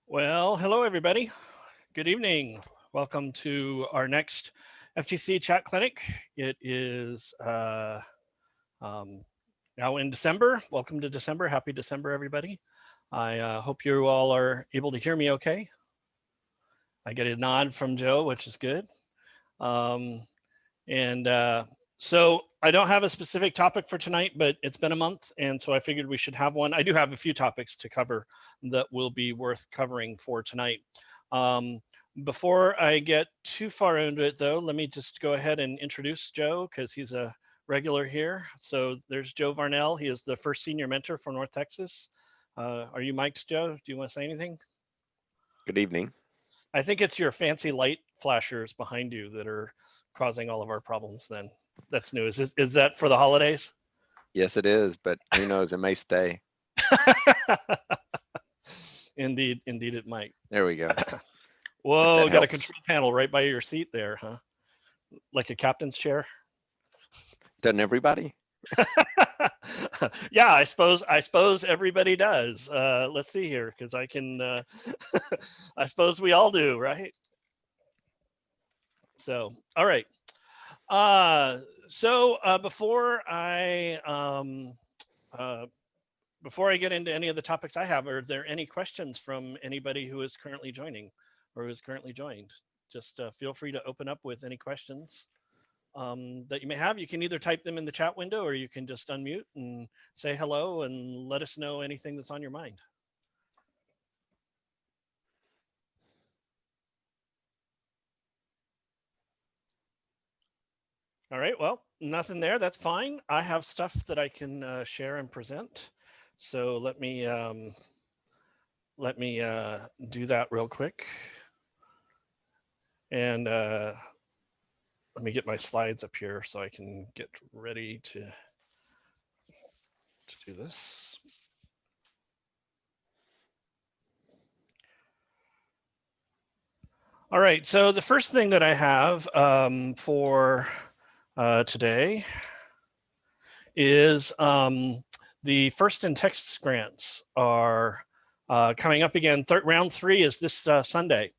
Well, hello everybody. Good evening. Welcome to our next FTC chat clinic. It is um, now in December. Welcome to December. Happy December, everybody. I hope you all are able to hear me okay. I get a nod from Joe, which is good. Um, and I don't have a specific topic for tonight, but it's been a month, and so I figured we should have one. I do have a few topics to cover that will be worth covering for tonight. Um, Before I get too far into it, though, let me just go ahead and introduce Joe because he's a regular here. So there's Joe Varnell. He is the first senior mentor for North Texas. Are you mic'd, Joe? Do you want to say anything? Good evening. I think it's your fancy light flashers behind you that are causing all of our problems then. That's new. Is that for the holidays? Yes, it is, but who knows? It may stay. Indeed it might. There we go. If Whoa, that got a helps. control panel right by your seat there, huh? Like a captain's chair. Doesn't everybody? Yeah, I suppose everybody does. Let's see here, because I can. I suppose we all do, right? So, all right. Uh, before I get into any of the topics I have, are there any questions from anybody who is currently joining or who is currently joined? Just feel free to open up with any questions that you may have. You can either type them in the chat window or you can just unmute and say hello and let us know anything that's on your mind. All right, well, nothing there. That's fine. I have stuff that I can share and present. So let me do that real quick. And let me get my slides up here so I can get ready to do this. All right, so the first thing that I have for today is the first in Texas grants are coming up again. Round 3 is this Sunday,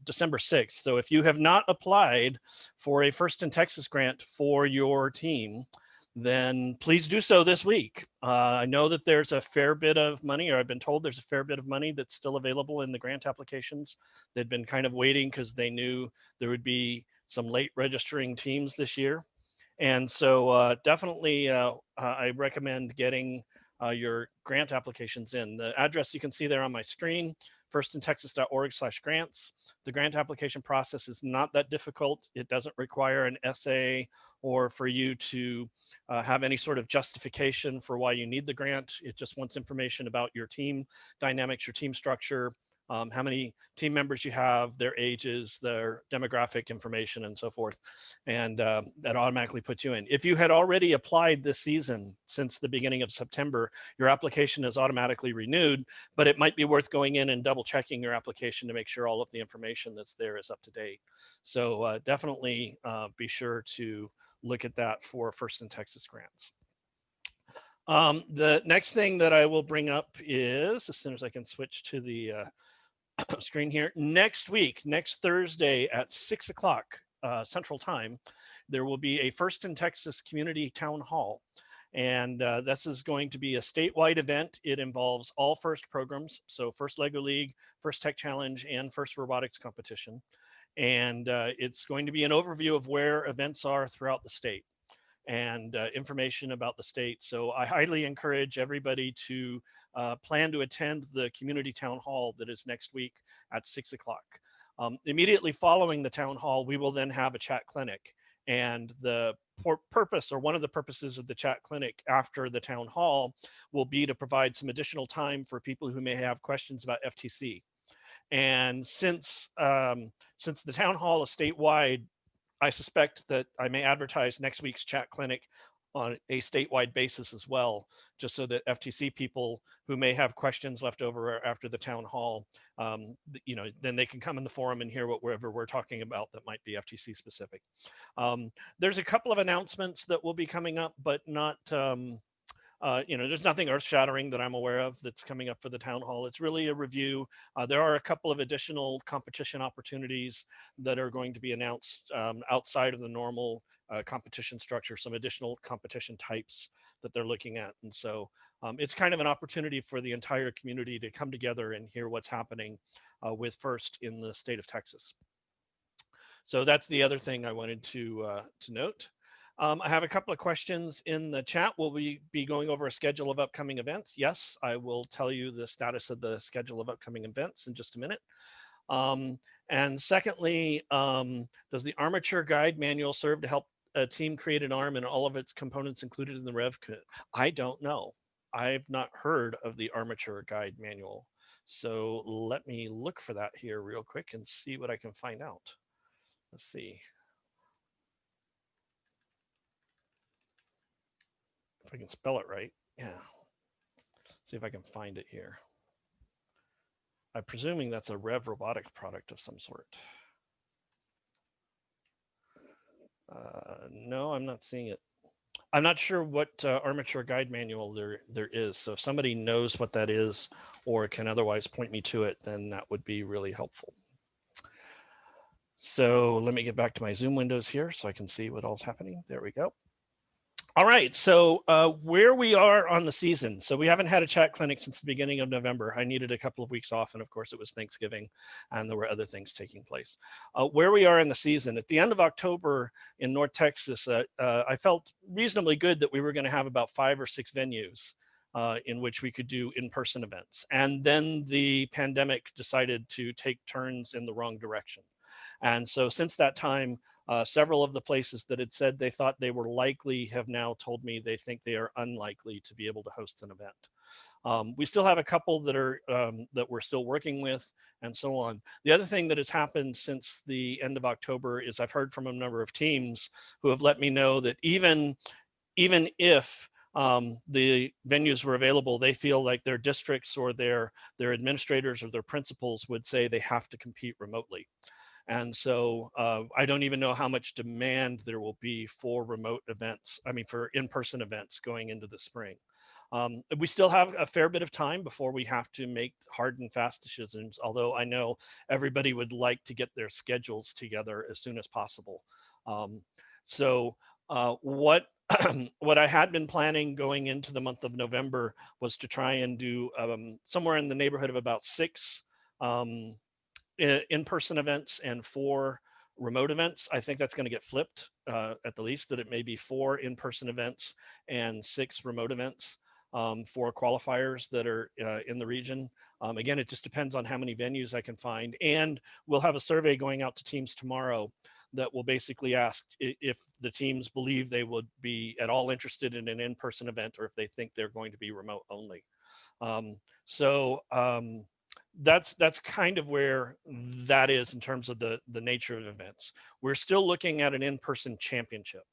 December 6th. So if you have not applied for a first in Texas grant for your team, then please do so this week. I know that there's a fair bit of money, or I've been told there's a fair bit of money that's still available in the grant applications. They'd been kind of waiting because they knew there would be some late registering teams this year. And so definitely I recommend getting your grant applications in. The address you can see there on my screen, firstintexas.org/grants. The grant application process is not that difficult. It doesn't require an essay or for you to have any sort of justification for why you need the grant. It just wants information about your team dynamics, your team structure, how many team members you have, their ages, their demographic information, and so forth. And that automatically puts you in. If you had already applied this season since the beginning of September, your application is automatically renewed, but it might be worth going in and double checking your application to make sure all of the information that's there is up to date. So definitely be sure to look at that for First in Texas grants. The next thing that I will bring up is, as soon as I can switch to the screen here, next week, next Thursday at 6 o'clock Central Time, there will be a First in Texas Community Town Hall. And this is going to be a statewide event. It involves all FIRST programs, so First LEGO League, First Tech Challenge, and First Robotics Competition. And it's going to be an overview of where events are throughout the state and information about the state. So I highly encourage everybody to plan to attend the community town hall that is next week at 6 o'clock. Immediately following the town hall, we will then have a chat clinic. And the purpose, or one of the purposes of the chat clinic after the town hall, will be to provide some additional time for people who may have questions about FTC. And since the town hall is statewide, I suspect that I may advertise next week's chat clinic on a statewide basis as well, just so that FTC people who may have questions left over after the town hall, then they can come in the forum and hear whatever we're talking about that might be FTC specific. There's a couple of announcements that will be coming up, but not there's nothing earth-shattering that I'm aware of that's coming up for the town hall. It's really a review. There are a couple of additional competition opportunities that are going to be announced outside of the normal competition structure, some additional competition types that they're looking at. And so it's kind of an opportunity for the entire community to come together and hear what's happening with FIRST in the state of Texas. So that's the other thing I wanted to note. I have a couple of questions in the chat. Will we be going over a schedule of upcoming events? Yes, I will tell you the status of the schedule of upcoming events in just a minute. And secondly, does the armature guide manual serve to help a team create an arm and all of its components included in the rev kit? I don't know. I've not heard of the armature guide manual. So let me look for that here real quick and see what I can find out. Let's see. If I can spell it right. Yeah. See if I can find it here. I'm presuming that's a Rev Robotics product of some sort. No, I'm not seeing it. I'm not sure what armature guide manual there is. So if somebody knows what that is or can otherwise point me to it, then that would be really helpful. So let me get back to my Zoom windows here so I can see what all's happening. There we go. All right, so where we are on the season. So we haven't had a chat clinic since the beginning of November. I needed a couple of weeks off, and of course it was Thanksgiving, and there were other things taking place. Where we are in the season, at the end of October in North Texas, I felt reasonably good that we were gonna have about 5 or 6 venues in which we could do in-person events. And then the pandemic decided to take turns in the wrong direction. And so since that time, several of the places that had said they thought they were likely have now told me they think they are unlikely to be able to host an event. We still have a couple that are that we're still working with and so on. The other thing that has happened since the end of October is I've heard from a number of teams who have let me know that even if the venues were available, they feel like their districts or their administrators or their principals would say they have to compete remotely. And so I don't even know how much demand there will be for remote events, for in-person events going into the spring. We still have a fair bit of time before we have to make hard and fast decisions, although I know everybody would like to get their schedules together as soon as possible. What what I had been planning going into the month of November was to try and do somewhere in the neighborhood of about 6 in-person events and 4 remote events. I think that's going to get flipped at the least, that it may be 4 in-person events and 6 remote events for qualifiers that are in the region. Again, it just depends on how many venues I can find. And we'll have a survey going out to teams tomorrow that will basically ask if the teams believe they would be at all interested in an in-person event or if they think they're going to be remote only. That's kind of where that is in terms of the nature of events. We're still looking at an in-person championship,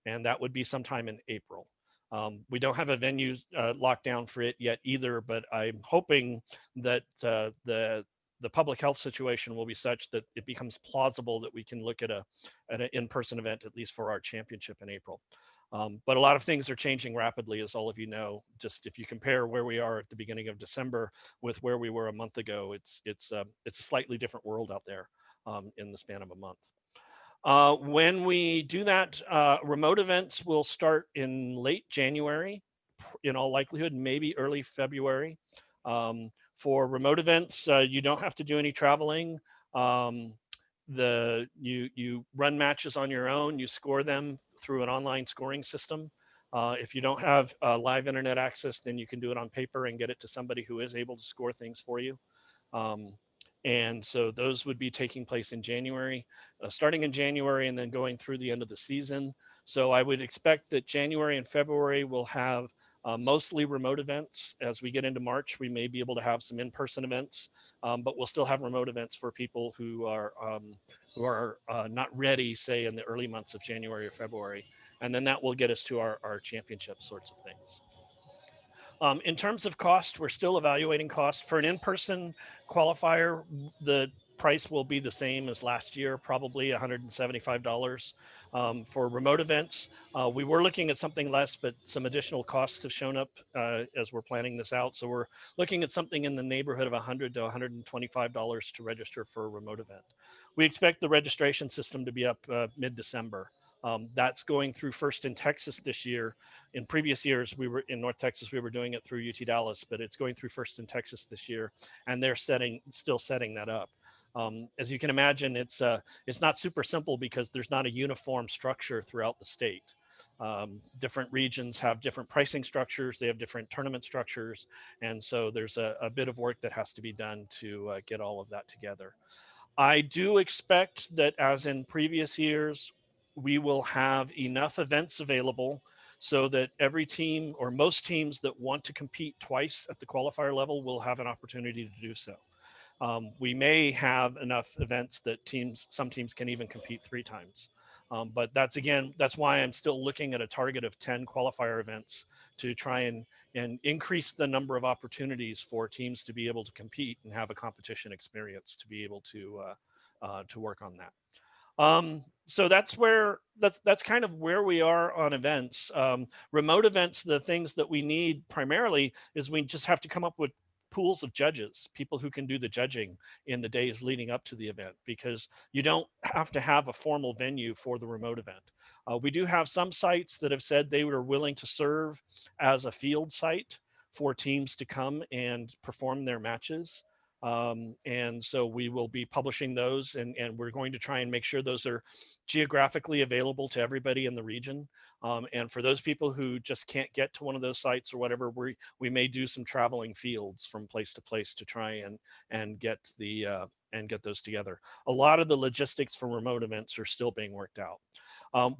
and that would be sometime in April. We don't have a venue locked down for it yet either, but I'm hoping that the public health situation will be such that it becomes plausible that we can look at an in-person event, at least for our championship in April. But a lot of things are changing rapidly, as all of you know. Just if you compare where we are at the beginning of December with where we were a month ago, it's a slightly different world out there in the span of a month. When we do that, remote events will start in late January, in all likelihood, maybe early February. For remote events, you don't have to do any traveling. You run matches on your own, you score them through an online scoring system. If you don't have live internet access, then you can do it on paper and get it to somebody who is able to score things for you. And so those would be taking place in January, starting in January and then going through the end of the season. So I would expect that January and February will have mostly remote events. As we get into March, we may be able to have some in-person events, but we'll still have remote events for people who are not ready, say in the early months of January or February. And then that will get us to our championship sorts of things. In terms of cost, we're still evaluating cost for an in-person qualifier. The price will be the same as last year, probably $175 for remote events. We were looking at something less, but some additional costs have shown up as we're planning this out. So we're looking at something in the neighborhood of $100 to $125 to register for a remote event. We expect the registration system to be up mid-December. That's going through first in Texas this year. In previous years, we were in North Texas, we were doing it through UT Dallas, but it's going through first in Texas this year, and they're still setting that up. As you can imagine, it's not super simple because there's not a uniform structure throughout the state. Different regions have different pricing structures, they have different tournament structures, and so there's a bit of work that has to be done to get all of that together. I do expect that, as in previous years, we will have enough events available so that every team or most teams that want to compete twice at the qualifier level will have an opportunity to do so. We may have enough events that some teams can even compete 3 times. But that's why I'm still looking at a target of 10 qualifier events to try and increase the number of opportunities for teams to be able to compete and have a competition experience to be able to work on that. So that's kind of where we are on events. Remote events, the things that we need primarily is we just have to come up with pools of judges, people who can do the judging in the days leading up to the event, because you don't have to have a formal venue for the remote event. We do have some sites that have said they were willing to serve as a field site for teams to come and perform their matches. And so we will be publishing those, and we're going to try and make sure those are geographically available to everybody in the region. And for those people who just can't get to one of those sites or whatever, we may do some traveling fields from place to place to try and get those together. A lot of the logistics for remote events are still being worked out.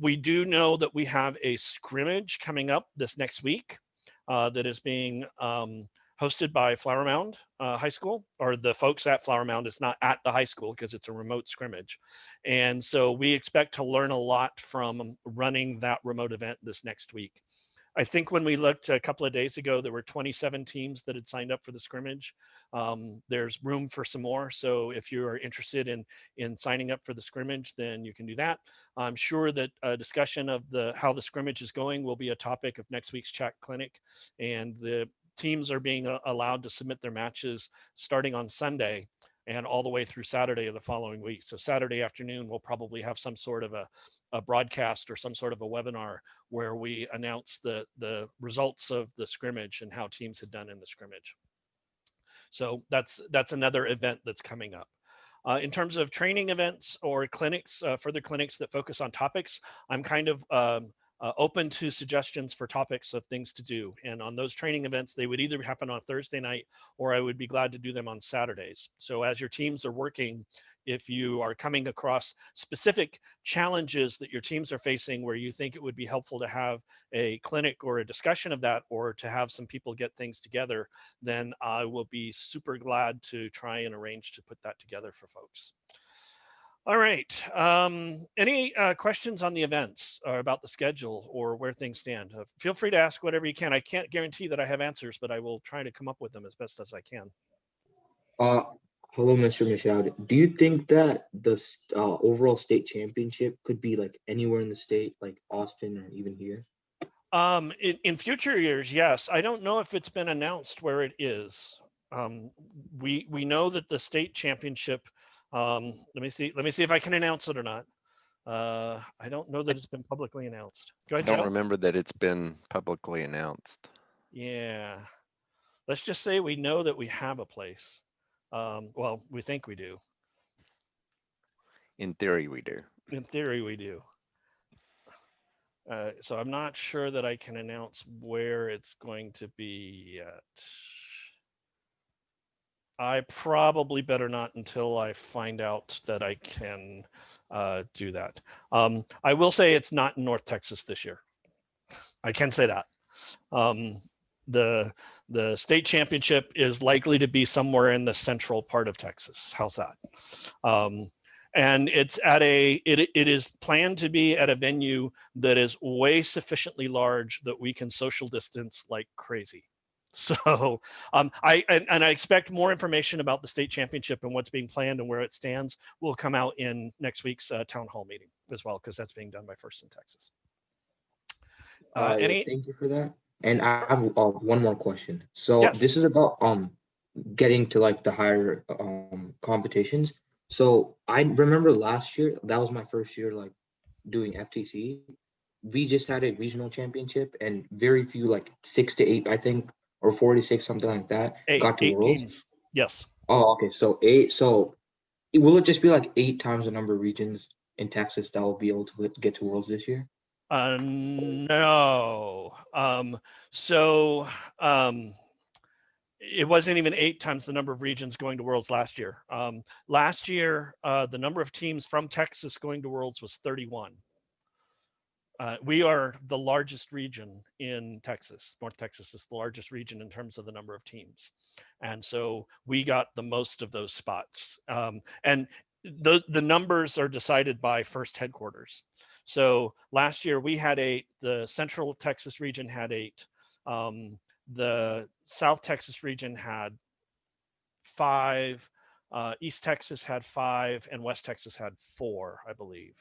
We do know that we have a scrimmage coming up this next week that is being hosted by Flower Mound High School, or the folks at Flower Mound. It's not at the high school because it's a remote scrimmage. And so we expect to learn a lot from running that remote event this next week. I think when we looked a couple of days ago, there were 27 teams that had signed up for the scrimmage. There's room for some more. So if you are interested in signing up for the scrimmage, then you can do that. I'm sure that a discussion of how the scrimmage is going will be a topic of next week's chat clinic, and the teams are being allowed to submit their matches starting on Sunday and all the way through Saturday of the following week. So Saturday afternoon, we'll probably have some sort of a broadcast or some sort of a webinar where we announce the results of the scrimmage and how teams had done in the scrimmage. So that's another event that's coming up. In terms of training events or clinics, further clinics that focus on topics, I'm kind of open to suggestions for topics of things to do. And on those training events, they would either happen on Thursday night, or I would be glad to do them on Saturdays. So as your teams are working, if you are coming across specific challenges that your teams are facing where you think it would be helpful to have a clinic or a discussion of that, or to have some people get things together, then I will be super glad to try and arrange to put that together for folks. All right. Any questions on the events or about the schedule or where things stand? Feel free to ask whatever you can. I can't guarantee that I have answers, but I will try to come up with them as best as I can. Hello, Mr. Michaud. Do you think that the overall state championship could be like anywhere in the state, like Austin or even here? In future years, yes. I don't know if it's been announced where it is. We know that the state championship. Let me see if I can announce it or not. I don't know that it's been publicly announced. Go ahead, I don't Joe. remember that it's been publicly announced. Yeah. Let's just say we know that we have a place. Well, we think we do. In theory, we do. In theory, we do. So I'm not sure that I can announce where it's going to be yet. I probably better not until I find out that I can do that. I will say it's not in North Texas this year. I can say that. The state championship is likely to be somewhere in the central part of Texas. How's that? And it's at it is planned to be at a venue that is way sufficiently large that we can social distance like crazy. So I expect more information about the state championship and what's being planned and where it stands will come out in next week's town hall meeting as well, because that's being done by First in Texas. Any? Thank you for that. And I have one more question. So Yes. this is about getting to like the higher competitions. So I remember last year, that was my first year like doing FTC. We just had a regional championship and very few, like 6 to 8, I think, or 4 to 6, something like that, got to Eight Worlds. teams. Yes. Oh, okay. So 8. So will it just be like 8 times the number of regions in Texas that will be able to get to Worlds this year? No. It wasn't even 8 times the number of regions going to Worlds last year. Last year, the number of teams from Texas going to Worlds was 31. We are the largest region in Texas. North Texas is the largest region in terms of the number of teams. And so we got the most of those spots. And the numbers are decided by first headquarters. So last year we had 8, the Central Texas region had 8. The South Texas region had 5. East Texas had 5, and West Texas had 4, I believe.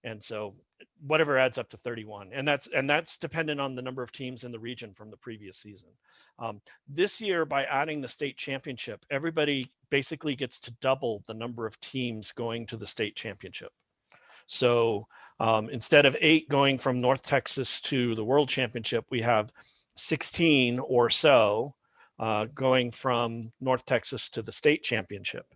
And so whatever adds up to 31, and that's dependent on the number of teams in the region from the previous season. This year, by adding the state championship, everybody basically gets to double the number of teams going to the state championship. So instead of 8 going from North Texas to the World Championship, we have 16 or so going from North Texas to the state championship.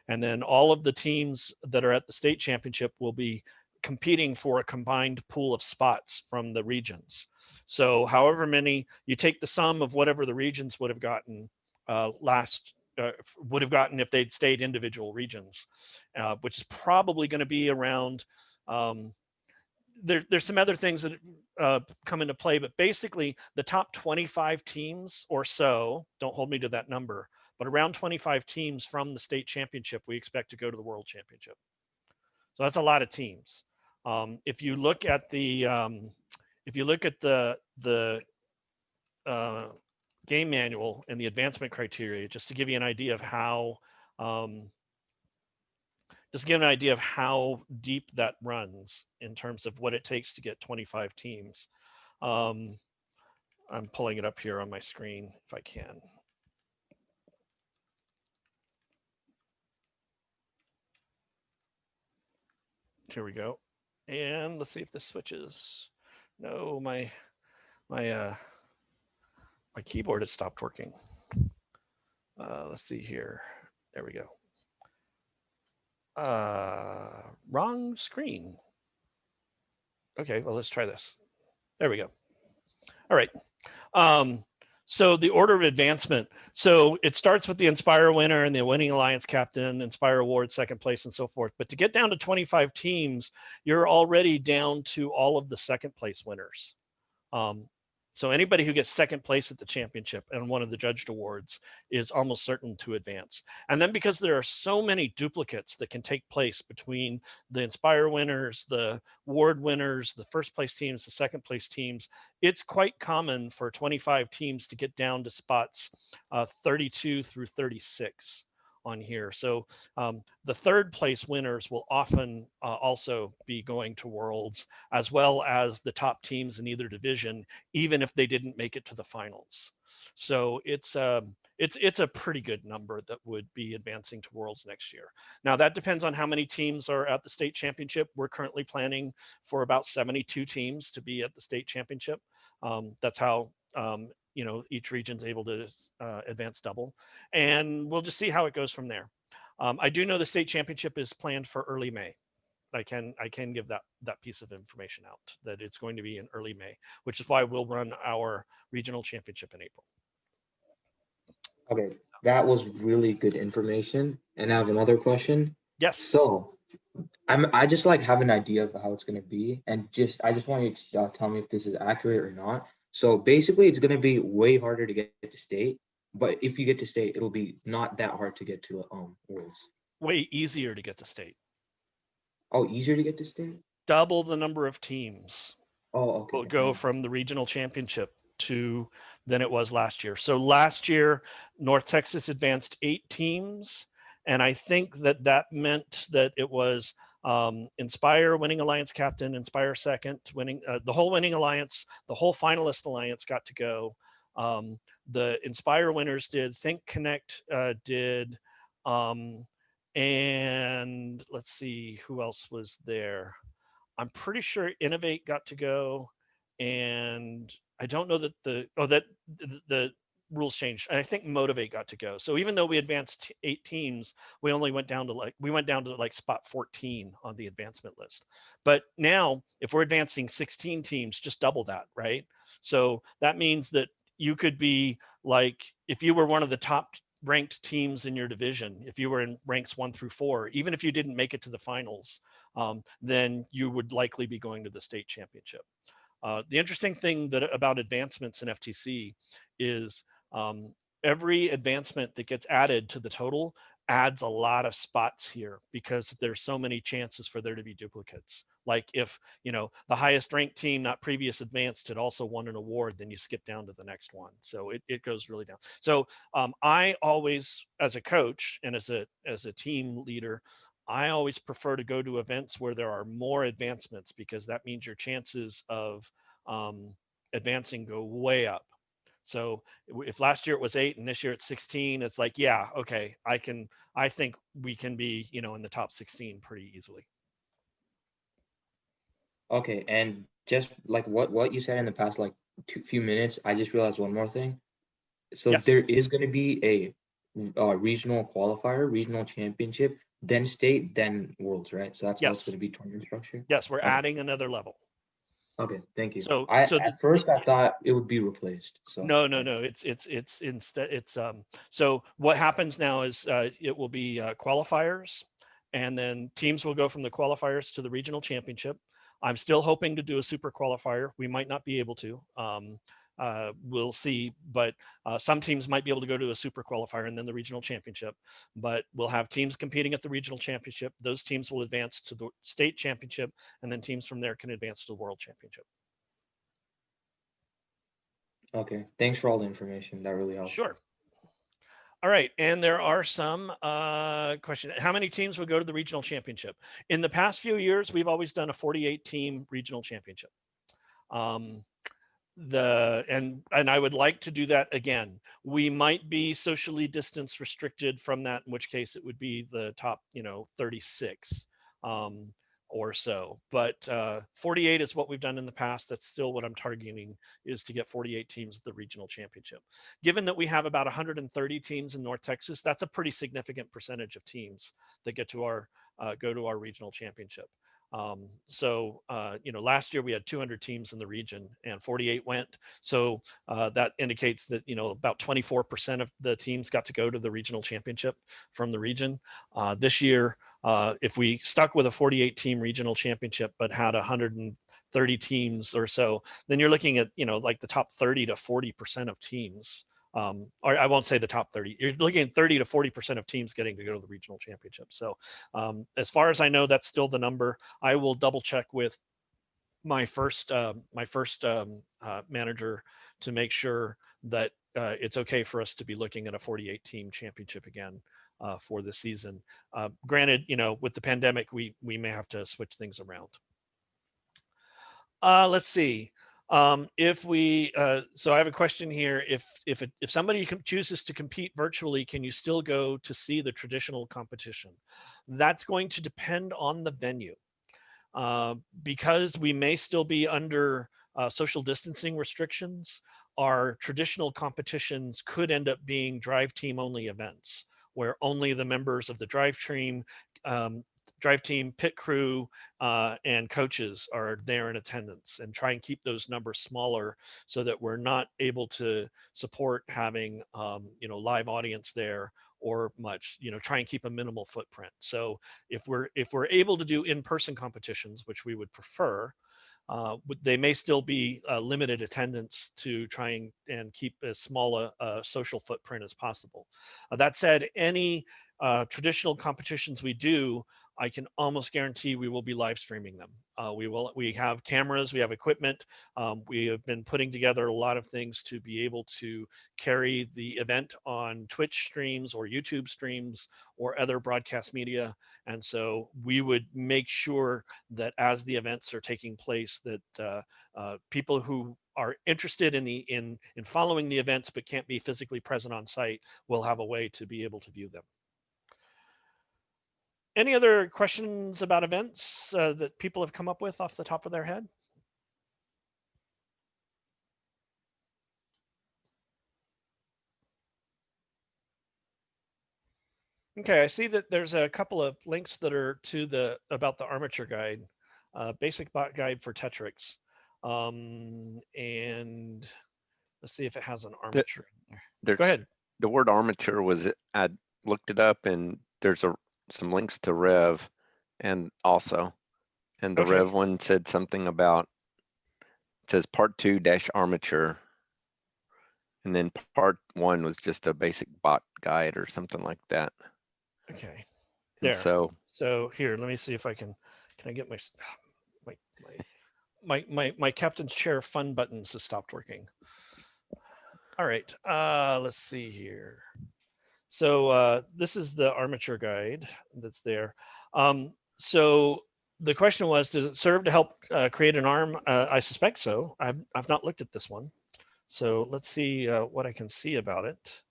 And then all of the teams that are at the state championship will be competing for a combined pool of spots from the regions. So however many, you take the sum of whatever the regions would have gotten would have gotten if they'd stayed individual regions, which is probably going to be around, there's some other things that come into play, but basically the top 25 teams or so, don't hold me to that number, but around 25 teams from the state championship, we expect to go to the World Championship. So that's a lot of teams. If you look at the game manual and the advancement criteria, just to give you an idea of how deep that runs in terms of what it takes to get 25 teams. I'm pulling it up here on my screen if I can. Here we go. And let's see if this switches. No, my keyboard has stopped working. Let's see here. There we go. Wrong screen. Okay, well, let's try this. There we go. All right. So the order of advancement. So it starts with the Inspire winner and the winning alliance captain, Inspire award, second place, and so forth. But to get down to 25 teams, you're already down to all of the second place winners. So anybody who gets second place at the championship and one of the judged awards is almost certain to advance. And then because there are so many duplicates that can take place between the Inspire winners, the award winners, the first place teams, the second place teams, it's quite common for 25 teams to get down to spots 32 through 36 on here. So the third place winners will often also be going to Worlds, as well as the top teams in either division, even if they didn't make it to the finals. So it's a pretty good number that would be advancing to Worlds next year. Now that depends on how many teams are at the state championship. We're currently planning for about 72 teams to be at the state championship. That's how each region's able to advance double, and we'll just see how it goes from there. I do know the state championship is planned for early May. I can give that piece of information out, that it's going to be in early May, which is why we'll run our regional championship in April. Okay, that was really good information. And I have another question. Yes. So I just like have an idea of how it's going to be, and I just want you to tell me if this is accurate or not. So basically, it's going to be way harder to get to state, but if you get to state, it'll be not that hard to get to Worlds. Way easier to get to state. Oh, easier to get to state? Double the number of teams. Oh, okay. Will go from the regional championship than it was last year. So last year, North Texas advanced 8 teams. And I think that meant that it was Inspire winning Alliance captain, Inspire second, winning the whole winning Alliance, the whole finalist Alliance got to go. The Inspire winners did, Think Connect did, and let's see who else was there. I'm pretty sure Innovate got to go, and I don't know that the rules changed. And I think Motivate got to go. So even though we advanced 8 teams, we only went down to like spot 14 on the advancement list. But now, if we're advancing 16 teams, just double that, right? So that means that you could be like, if you were one of the top ranked teams in your division, if you were in ranks 1 through 4, even if you didn't make it to the finals, then you would likely be going to the state championship. The interesting thing about advancements in FTC is every advancement that gets added to the total adds a lot of spots here, because there's so many chances for there to be duplicates. Like if, the highest ranked team, not previous advanced, had also won an award, then you skip down to the next one. So it goes really down. So I always, as a coach and as a team leader, I always prefer to go to events where there are more advancements, because that means your chances of advancing go way up. So if last year it was 8 and this year it's 16, it's like, yeah, okay, I think we can be, in the top 16 pretty easily. Okay, and just like what you said in the past like few minutes, I just realized one more thing. So Yes. there is going to be a regional qualifier, regional championship, then state, then worlds, right? So that's how it's Yes. going to be tournament structure. Yes, we're Okay. adding another level. Okay, thank you. So At first I thought it would be replaced. So no, it's instead, so what happens now is it will be qualifiers, and then teams will go from the qualifiers to the regional championship. I'm still hoping to do a super qualifier. We might not be able to. We'll see, but some teams might be able to go to a super qualifier and then the regional championship. But we'll have teams competing at the regional championship. Those teams will advance to the state championship, and then teams from there can advance to the world championship. okay, thanks for all the information. That really helps. Sure. All right, and there are some questions. How many teams would go to the regional championship? In the past few years, we've always done a 48-team regional championship. And I would like to do that again. We might be socially distance restricted from that, in which case it would be the top, 36 or so. But 48 is what we've done in the past. That's still what I'm targeting, is to get 48 teams at the regional championship. Given that we have about 130 teams in North Texas, that's a pretty significant percentage of teams that get to our go to our regional championship. Last year we had 200 teams in the region and 48 went. So that indicates that, about 24% of the teams got to go to the regional championship from the region. This year, if we stuck with a 48 team regional championship, but had 130 teams or so, then you're looking at, like the top 30 to 40% of teams. Or I won't say the top 30. You're looking at 30 to 40% of teams getting to go to the regional championship. So as far as I know, that's still the number. I will double check with my first manager to make sure that it's okay for us to be looking at a 48 team championship again for the season. Granted, with the pandemic, we may have to switch things around. Let's see. So I have a question here. If somebody chooses to compete virtually, can you still go to see the traditional competition? That's going to depend on the venue, because we may still be under social distancing restrictions. Our traditional competitions could end up being drive team only events, where only the members of the drive team, pit crew, and coaches are there in attendance, and try and keep those numbers smaller so that we're not able to support having live audience there or much, try and keep a minimal footprint. So if we're able to do in-person competitions, which we would prefer, they may still be limited attendance to try and keep as small a social footprint as possible. That said, any traditional competitions we do, I can almost guarantee we will be live streaming them. We have cameras, we have equipment. We have been putting together a lot of things to be able to carry the event on Twitch streams or YouTube streams or other broadcast media. And so we would make sure that as the events are taking place, that people who are interested in following the events but can't be physically present on site will have a way to be able to view them. Any other questions about events that people have come up with off the top of their head? Okay, I see that there's a couple of links that are to about the armature guide, basic bot guide for Tetrix. And let's see if it has an armature in there. Go ahead. The word armature I looked it up, and there's some links to Rev, and the Okay. Rev one said something about, it says part 2 - armature, and then part 1 was just a basic bot guide or something like that. Okay. And there. So here, let me see if I can I get my captain's chair fun buttons has stopped working. All right, let's see here. So this is the armature guide that's there. So the question was, does it serve to help create an arm? I suspect so. I've not looked at this one. So let's see what I can see about it.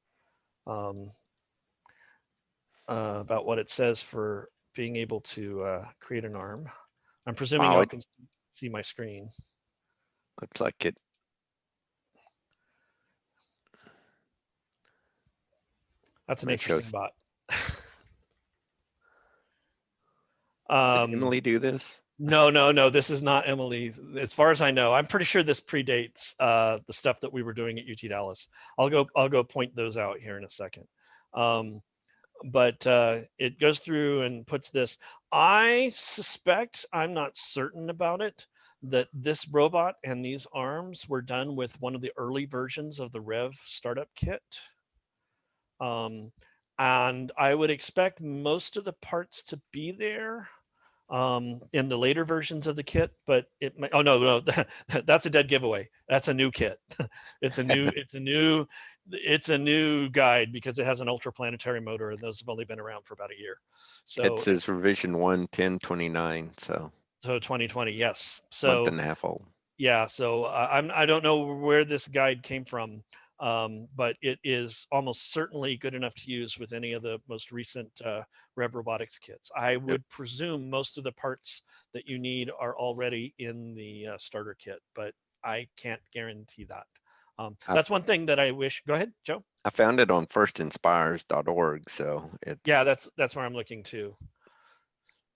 About what it says for being able to create an arm. I'm presuming I can see my screen. Looks like it. That's an interesting bot. Did Emily do this? No. This is not Emily. As far as I know, I'm pretty sure this predates the stuff that we were doing at UT Dallas. I'll go point those out here in a second. But it goes through and puts this. I suspect, I'm not certain about it, that this robot and these arms were done with one of the early versions of the Rev startup kit. And I would expect most of the parts to be there in the later versions of the kit, but it might, oh no, that's a dead giveaway. That's a new kit. It's a new guide because it has an ultraplanetary motor, and those have only been around for about a year. So it says revision 1.10.29, so 2020, yes. So month and a half old. Yeah, so I don't know where this guide came from, but it is almost certainly good enough to use with any of the most recent Rev Robotics kits. I would presume most of the parts that you need are already in the starter kit, but I can't guarantee that. That's one thing that I wish. Go ahead, Joe. I found it on firstinspires.org, so it's. Yeah, that's where I'm looking too.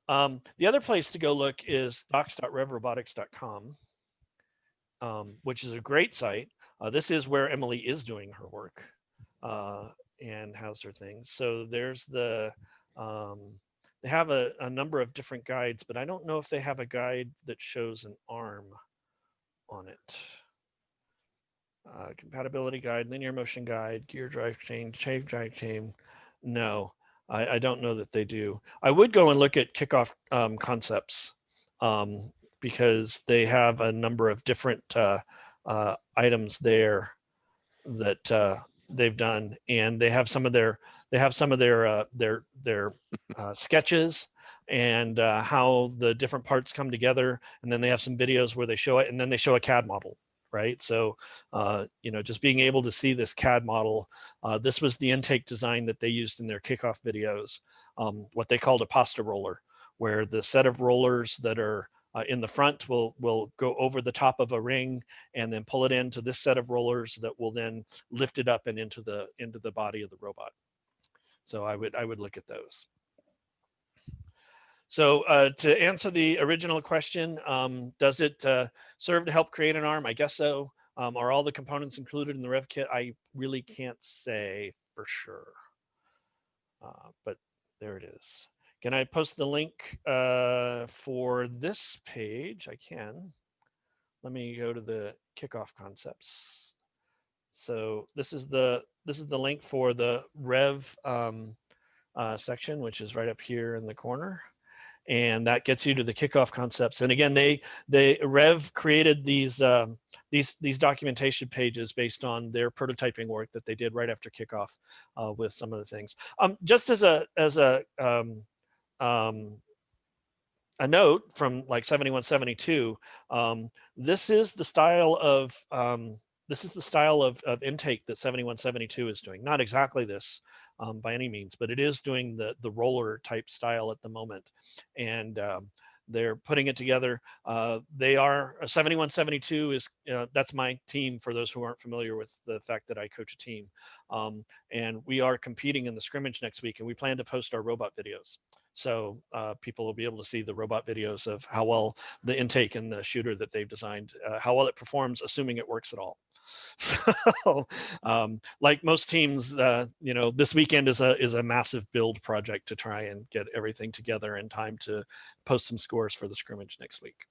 The other place to go look is docs.revrobotics.com. Which is a great site. This is where Emily is doing her work and has her things. So there's they have a number of different guides, but I don't know if they have a guide that shows an arm on it. Compatibility guide, linear motion guide, gear drive chain, drive chain. No, I don't know that they do. I would go and look at Kickoff Concepts because they have a number of different items there that they've done, and they have some of their sketches and how the different parts come together, and then they have some videos where they show it, and then they show a CAD model, right? So just being able to see this CAD model, this was the intake design that they used in their kickoff videos, what they called a pasta roller, where the set of rollers that are in the front will go over the top of a ring and then pull it into this set of rollers that will then lift it up and into the body of the robot. So I would look at those. So to answer the original question, does it serve to help create an arm? I guess so. Are all the components included in the Rev kit? I really can't say for sure, but there it is. Can I post the link for this page? I can. Let me go to the kickoff concepts. So this is the link for the Rev section, which is right up here in the corner. and that gets you to the kickoff concepts. And again, Rev created these documentation pages based on their prototyping work that they did right after kickoff with some of the things. Just as a note from like 7172, this is the style of intake that 7172 is doing. Not exactly this by any means, but it is doing the roller type style at the moment, and they're putting it together. They are 7172 is that's my team, for those who aren't familiar with the fact that I coach a team, and we are competing in the scrimmage next week, and we plan to post our robot videos. So people will be able to see the robot videos of how well the intake and the shooter that they've designed, how well it performs, assuming it works at all. So like most teams, this weekend is a massive build project to try and get everything together in time to post some scores for the scrimmage next week.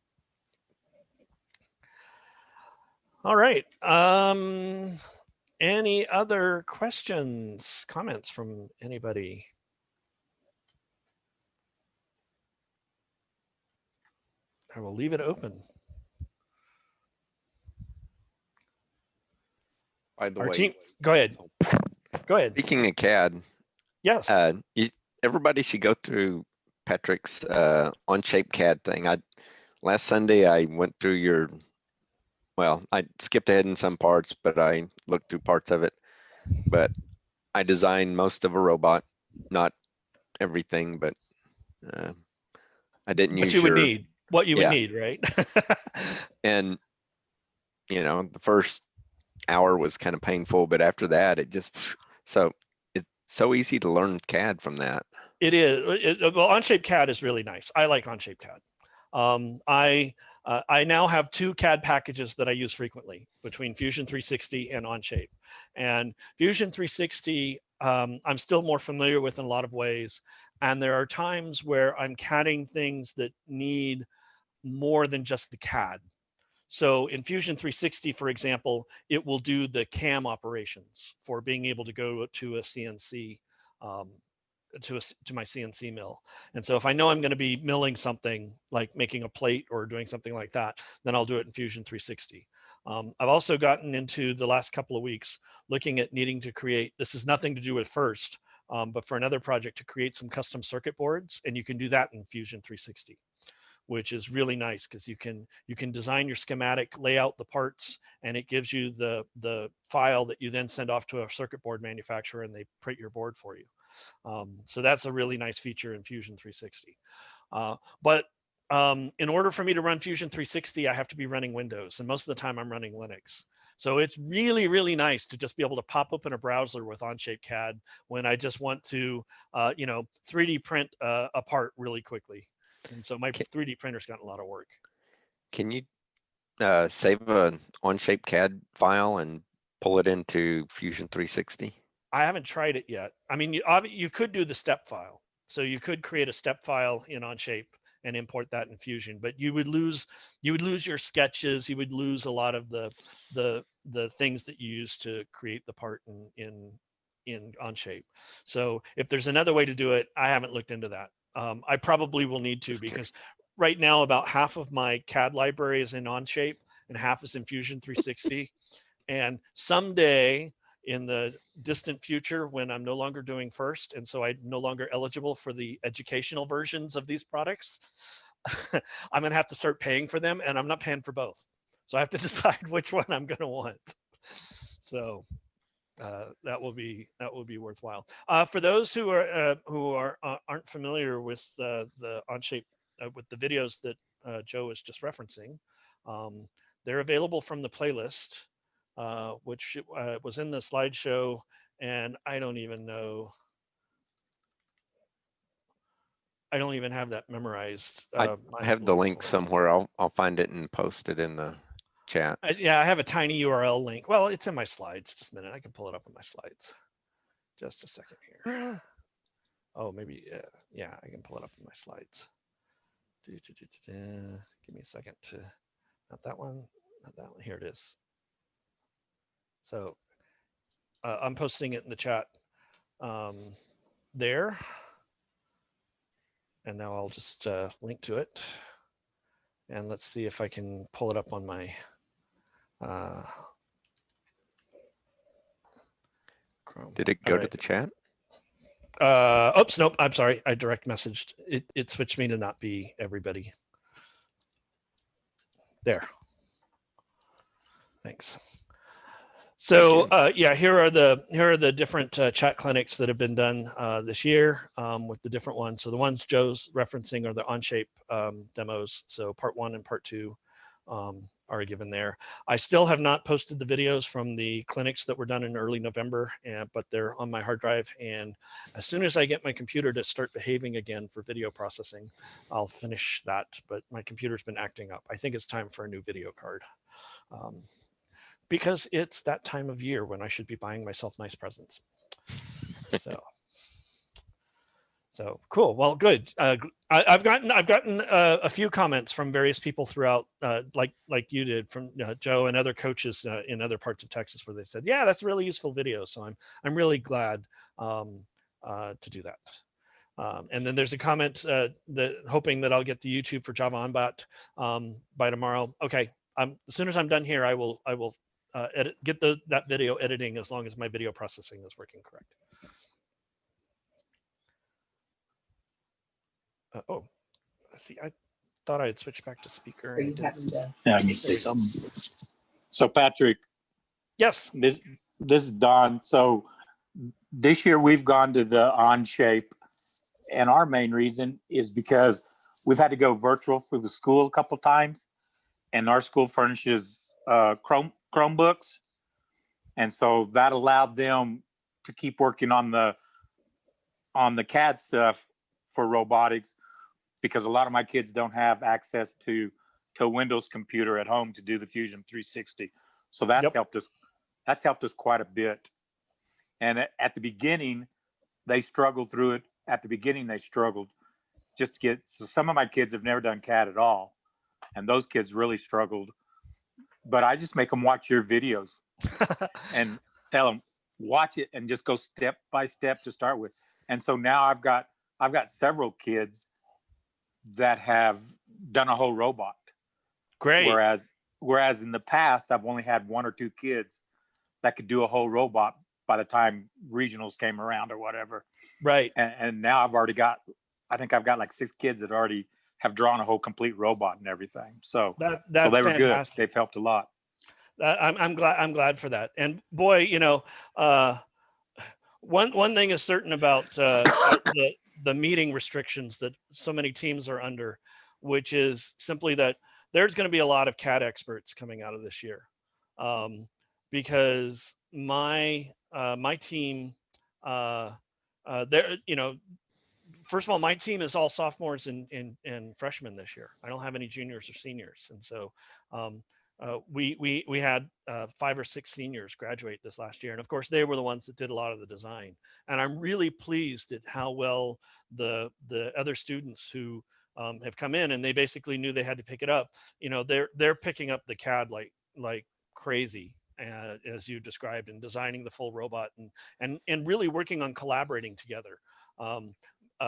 All right. Any other questions, comments from anybody? I will leave it open. By the Our way, team, go ahead. Go ahead. speaking of CAD, Yes. everybody should go through Patrick's on-shape CAD thing. Last Sunday I went through I skipped ahead in some parts, but I looked through parts of it. But I designed most of a robot, not everything, but I didn't use what you would need, right? And the first hour was kind of painful, but after that, it's so easy to learn CAD from that. It is. Well, Onshape CAD is really nice. I like Onshape CAD. I now have 2 CAD packages that I use frequently between Fusion 360 and Onshape. And Fusion 360, I'm still more familiar with in a lot of ways. And there are times where I'm CADing things that need more than just the CAD. So in Fusion 360, for example, it will do the CAM operations for being able to go to a CNC, to my CNC mill. And so if I know I'm going to be milling something like making a plate or doing something like that, then I'll do it in Fusion 360. I've also gotten into the last couple of weeks looking at needing to create, this is nothing to do with FIRST, but for another project, to create some custom circuit boards, and you can do that in Fusion 360. Which is really nice because you can design your schematic, lay out the parts, and it gives you the file that you then send off to a circuit board manufacturer, and they print your board for you. So that's a really nice feature in Fusion 360. But in order for me to run Fusion 360, I have to be running Windows, and most of the time I'm running Linux. So it's really, really nice to just be able to pop open a browser with Onshape CAD when I just want to, 3D print a part really quickly. And so my 3D printer's gotten a lot of work. Can you save an Onshape CAD file and pull it into Fusion 360? I haven't tried it yet. I mean, you could do the step file. So you could create a step file in Onshape and import that in Fusion, but you would lose your sketches. You would lose a lot of the things that you use to create the part in Onshape. So if there's another way to do it, I haven't looked into that. I probably will need to, because right now about half of my CAD library is in Onshape and half is in Fusion 360. And someday in the distant future, when I'm no longer doing FIRST, and so I'm no longer eligible for the educational versions of these products, I'm going to have to start paying for them, and I'm not paying for both. So I have to decide which one I'm going to want. So that will be worthwhile. For those who aren't familiar with the Onshape, with the videos that Joe was just referencing, they're available from the playlist, which was in the slideshow, and I don't even have that memorized. I have the link somewhere. I'll find it and post it in the chat. Yeah, I have a tiny URL link. Well, it's in my slides. Just a minute. I can pull it up in my slides. Just a second here. Oh, maybe. Yeah, I can pull it up in my slides. Give me a second to, not that one. Here it is. So I'm posting it in the chat there. And now I'll just link to it. And let's see if I can pull it up on my Chrome. Did it go to the chat? Oops, nope. I'm sorry. I direct messaged. It switched me to not be everybody. There. Thanks. So yeah, here are the different chat clinics that have been done this year with the different ones. So the ones Joe's referencing are the Onshape demos. So part 1 and part 2 are given there. I still have not posted the videos from the clinics that were done in early November, but they're on my hard drive. And as soon as I get my computer to start behaving again for video processing, I'll finish that. But my computer's been acting up. I think it's time for a new video card. Because it's that time of year when I should be buying myself nice presents. So cool. Well, good. I've gotten a few comments from various people throughout, like you did, from Joe and other coaches in other parts of Texas, where they said, "Yeah, that's a really useful video." So I'm really glad to do that. And then there's a comment that hoping that I'll get the YouTube for Java Onbot by tomorrow. Okay. As soon as I'm done here, I will get that video editing, as long as my video processing is working correct. Oh, let's see. I thought I had switched back to speaker. Yeah, I can say something. So Patrick. Yes. This is Don. So this year we've gone to the Onshape, and our main reason is because we've had to go virtual for the school a couple times, and our school furnishes Chromebooks, and so that allowed them to keep working on the CAD stuff for robotics, because a lot of my kids don't have access to a Windows computer at home to do the Fusion 360. So that's helped us. That's helped us quite a bit. And at the beginning, they struggled through it. At the beginning, they struggled just to get. So some of my kids have never done CAD at all, and those kids really struggled. But I just make them watch your videos and tell them, watch it and just go step by step to start with. And so now I've got several kids that have done a whole robot. Great. Whereas in the past, I've only had 1 or 2 kids that could do a whole robot by the time regionals came around or whatever. Right. And now I think I've got like 6 kids that already have drawn a whole complete robot and everything. So that's so they were fantastic. good. They've helped a lot. I'm glad for that. And boy, one thing is certain about the meeting restrictions that so many teams are under, which is simply that there's going to be a lot of CAD experts coming out of this year, because my team, first of all, my team is all sophomores and freshmen this year. I don't have any juniors or seniors, and so we had 5 or 6 seniors graduate this last year, and of course they were the ones that did a lot of the design. And I'm really pleased at how well the other students who have come in, and they basically knew they had to pick it up. They're picking up the CAD like crazy, as you described, and designing the full robot and really working on collaborating together.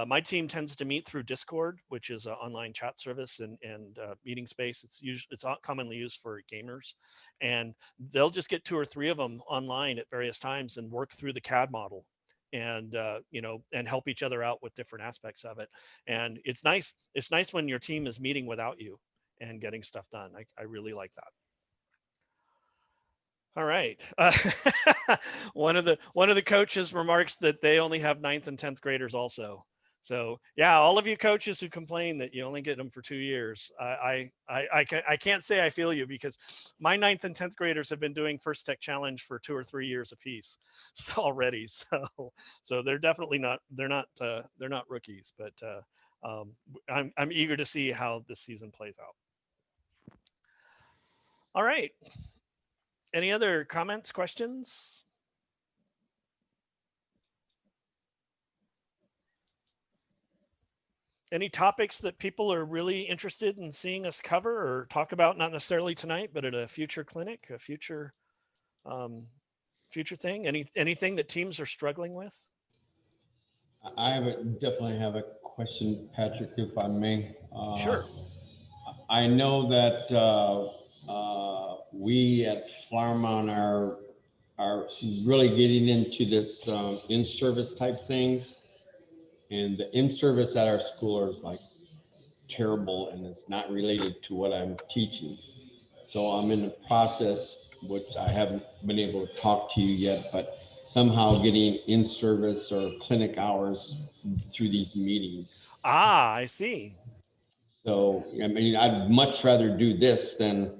My team tends to meet through Discord, which is an online chat service and meeting space. It's commonly used for gamers, and they'll just get 2 or 3 of them online at various times and work through the CAD model, and and help each other out with different aspects of it. And it's nice. It's nice when your team is meeting without you and getting stuff done. I really like that. All right. One of the coaches remarks that they only have 9th and 10th graders also. So yeah, all of you coaches who complain that you only get them for 2 years, I can't say I feel you, because my 9th and 10th graders have been doing First Tech Challenge for 2 or 3 years apiece already. So they're definitely not rookies, but I'm eager to see how this season plays out. All right. Any other comments, questions? Any topics that people are really interested in seeing us cover or talk about, not necessarily tonight, but at a future clinic, a future thing? Anything that teams are struggling with? I definitely have a question, Patrick, if I may. Sure. I know that we at Farmon are really getting into this in-service type things, and the in-service at our school is like terrible, and it's not related to what I'm teaching. So I'm in the process, which I haven't been able to talk to you yet, but somehow getting in-service or clinic hours through these meetings. Ah, I see. So, I mean, I'd much rather do this than,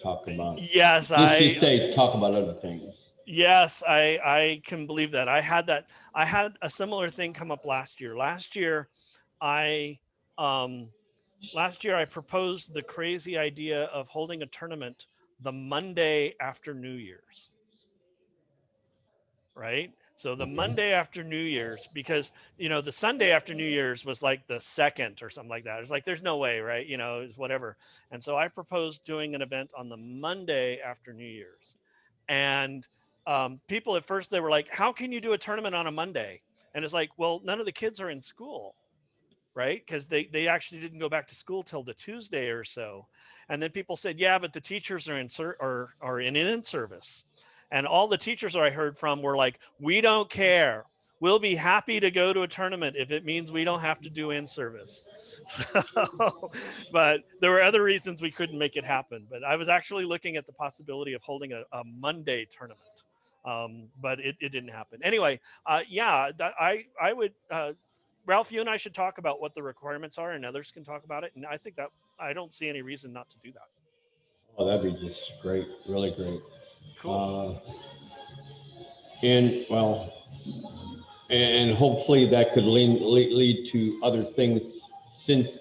talk about, Yes, let's just say, talk about other things. Yes, I can believe that. I had a similar thing come up last year. Last year I proposed the crazy idea of holding a tournament the Monday after New Year's. Right? So the Monday after New Year's, because the Sunday after New Year's was like the 2nd or something like that. It's like there's no way, right? It's whatever. And so I proposed doing an event on the Monday after New Year's. And people at first, they were like, how can you do a tournament on a Monday? And it's like, well, none of the kids are in school, right? Because they actually didn't go back to school till the Tuesday or so. And then people said, yeah, but the teachers are in service. And all the teachers I heard from were like, we don't care. We'll be happy to go to a tournament if it means we don't have to do in-service. So, but there were other reasons we couldn't make it happen. But I was actually looking at the possibility of holding a Monday tournament. But it didn't happen. Anyway, I would, Ralph, you and I should talk about what the requirements are, and others can talk about it. And I think that I don't see any reason not to do that. Oh, that'd be just great. Really great. Cool. And hopefully that could lead to other things, since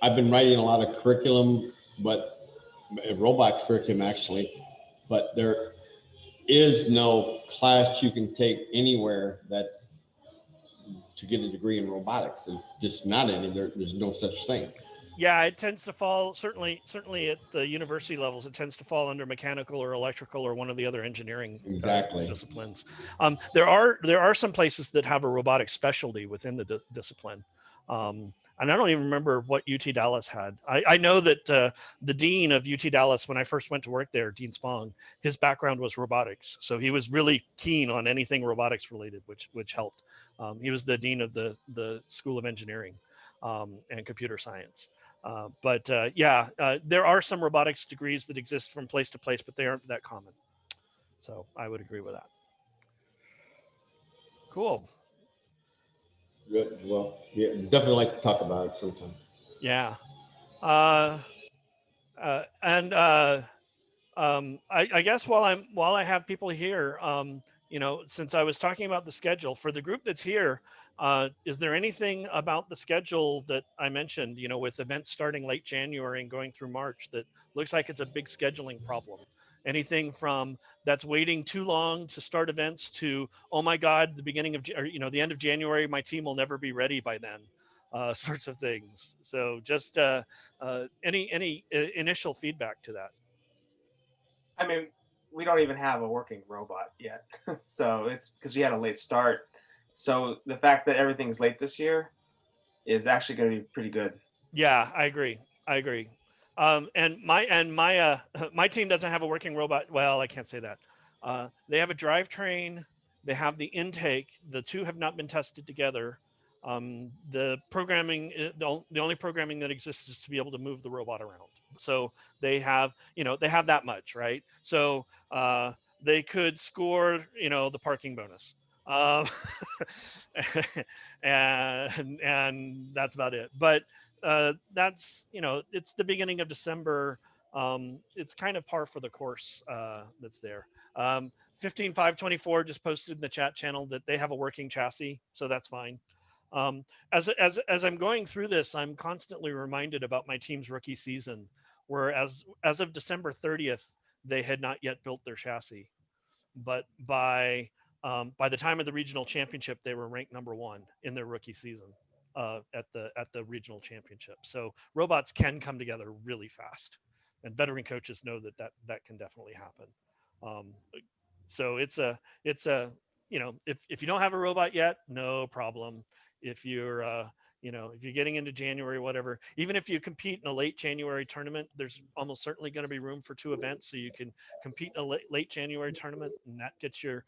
I've been writing a lot of curriculum, but robot curriculum actually, but there is no class you can take anywhere to get a degree in robotics. There's just not any. There's no such thing. Yeah, it tends to fall, certainly at the university levels, it tends to fall under mechanical or electrical or one of the other engineering disciplines. There are some places that have a robotics specialty within the discipline. And I don't even remember what UT Dallas had. I know that the dean of UT Dallas, when I first went to work there, Dean Spong, his background was robotics. So he was really keen on anything robotics related, which helped. He was the dean of the School of Engineering and Computer Science. There are some robotics degrees that exist from place to place, but they aren't that common. So I would agree with that. Cool. Good. Well, yeah, definitely like to talk about it sometime. Yeah. I guess while I have people here, since I was talking about the schedule for the group that's here, is there anything about the schedule that I mentioned, with events starting late January and going through March, that looks like it's a big scheduling problem? Anything from that's waiting too long to start events to, oh my God, the beginning of, the end of January, my team will never be ready by then, sorts of things. So just any initial feedback to that? I mean, we don't even have a working robot yet. So it's because we had a late start. So the fact that everything's late this year is actually going to be pretty good. Yeah, I agree. And my team doesn't have a working robot. Well, I can't say that. They have a drivetrain. They have the intake. The two have not been tested together. The programming, the only programming that exists is to be able to move the robot around. So they have that much, right? So they could score, the parking bonus. And that's about it. But that's, it's the beginning of December. It's kind of par for the course that's there. 15524 just posted in the chat channel that they have a working chassis, so that's fine. As I'm going through this, I'm constantly reminded about my team's rookie season, where as of December 30th, they had not yet built their chassis, but by the time of the regional championship, they were ranked #1 in their rookie season at the regional championship. So robots can come together really fast, and veteran coaches know that can definitely happen. So it's a if you don't have a robot yet, no problem. If you're if you're getting into January, whatever, even if you compete in a late January tournament, there's almost certainly going to be room for 2 events. So you can compete in a late January tournament, and that gets your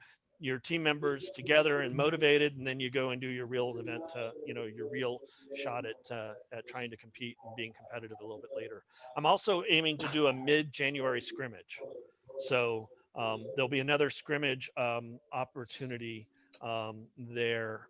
team members together and motivated, and then you go and do your real event, your real shot at trying to compete and being competitive a little bit later. I'm also aiming to do a mid-January scrimmage. So there'll be another scrimmage opportunity there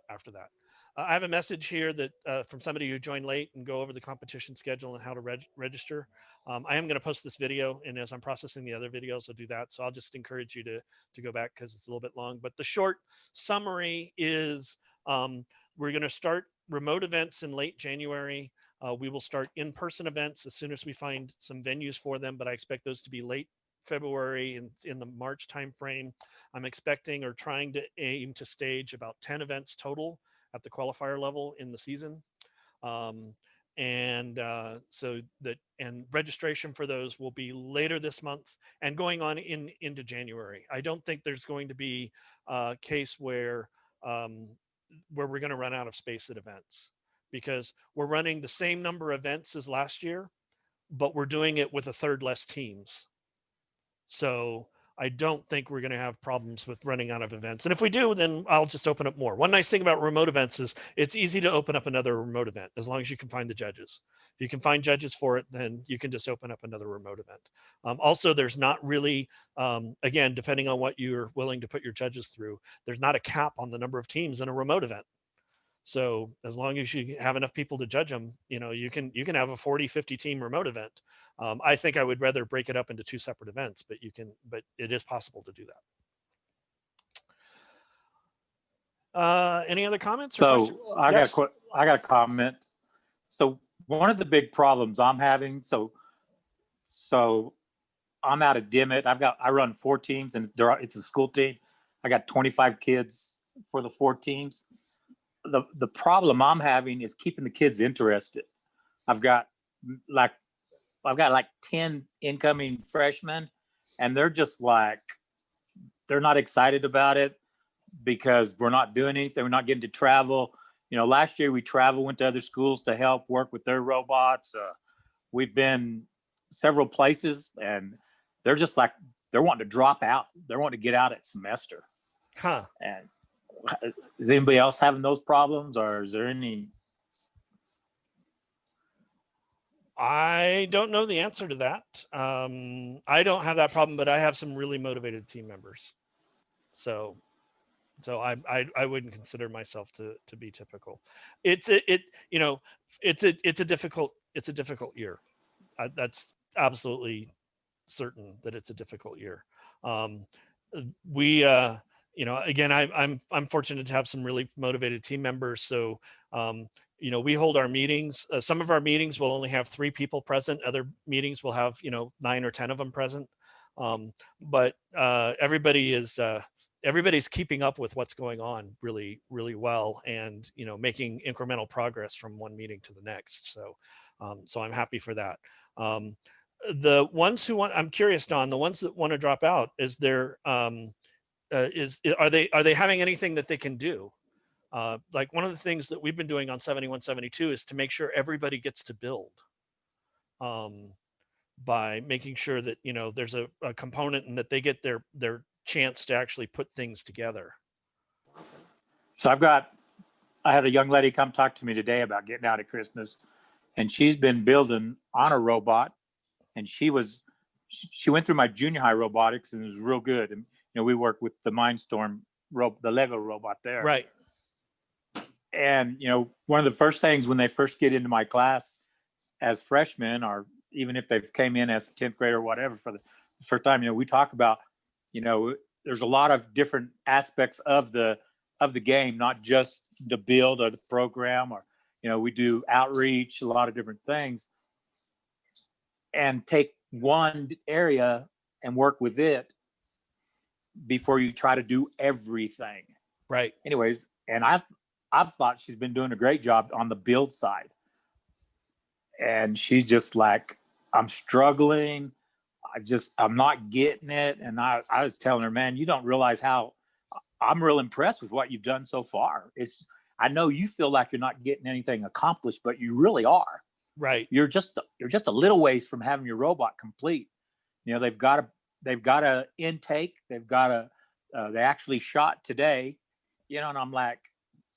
after that. I have a message here that from somebody who joined late and go over the competition schedule and how to register. I am going to post this video, and as I'm processing the other videos, I'll do that. So I'll just encourage you to go back because it's a little bit long. But the short summary is we're going to start remote events in late January. We will start in-person events as soon as we find some venues for them, but I expect those to be late February and in the March timeframe. I'm expecting or trying to aim to stage about 10 events total at the qualifier level in the season. And registration for those will be later this month and going on into January. I don't think there's going to be a case where we're going to run out of space at events, because we're running the same number of events as last year, but we're doing it with a third less teams. So I don't think we're going to have problems with running out of events. And if we do, then I'll just open up more. One nice thing about remote events is it's easy to open up another remote event as long as you can find the judges. If you can find judges for it, then you can just open up another remote event. Also, there's not really, again, depending on what you're willing to put your judges through, there's not a cap on the number of teams in a remote event. So as long as you have enough people to judge them, you can have a 40, 50 team remote event. I think I would rather break it up into 2 separate events, but it is possible to do that. Any other comments? So I Yes. got a comment. So one of the big problems I'm having, so I'm out of Dimmitt. I run 4 teams, and it's a school team. I got 25 kids for the 4 teams. The problem I'm having is keeping the kids interested. I've got like 10 incoming freshmen, and they're just like, they're not excited about it because we're not doing anything. We're not getting to travel. Last year we went to other schools to help work with their robots. We've been several places, and they're just like, they're wanting to drop out. They're wanting to get out at semester. Huh. And is anybody else having those problems, or is there any? I don't know the answer to that. I don't have that problem, but I have some really motivated team members. So I wouldn't consider myself to be typical. It's a difficult year. That's absolutely certain that it's a difficult year. Again, I'm fortunate to have some really motivated team members. So, we hold our meetings. Some of our meetings will only have 3 people present. Other meetings will have, 9 or 10 of them present. But everybody's keeping up with what's going on really, really well, and, making incremental progress from one meeting to the next. So I'm happy for that. The ones who I'm curious, Don, the ones that want to drop out, are they having anything that they can do? Like one of the things that we've been doing on 7172 is to make sure everybody gets to build, by making sure that there's a component and that they get their chance to actually put things together. So I had a young lady come talk to me today about getting out at Christmas, and she's been building on a robot, and she went through my junior high robotics and it was real good. And we work with the Mindstorm the Lego robot there. Right. And one of the first things when they first get into my class as freshmen, or even if they've came in as 10th grade or whatever for the first time, we talk about, there's a lot of different aspects of the game, not just the build or the program, or we do outreach, a lot of different things, and take one area and work with it before you try to do everything. Right. Anyways, and I've thought she's been doing a great job on the build side. And she's just like, I'm struggling. I'm not getting it. And I was telling her, man, you don't realize how I'm real impressed with what you've done so far. I know you feel like you're not getting anything accomplished, but you really are. Right. You're just a little ways from having your robot complete. You know, they've got a intake. They actually shot today, you know, and I'm like,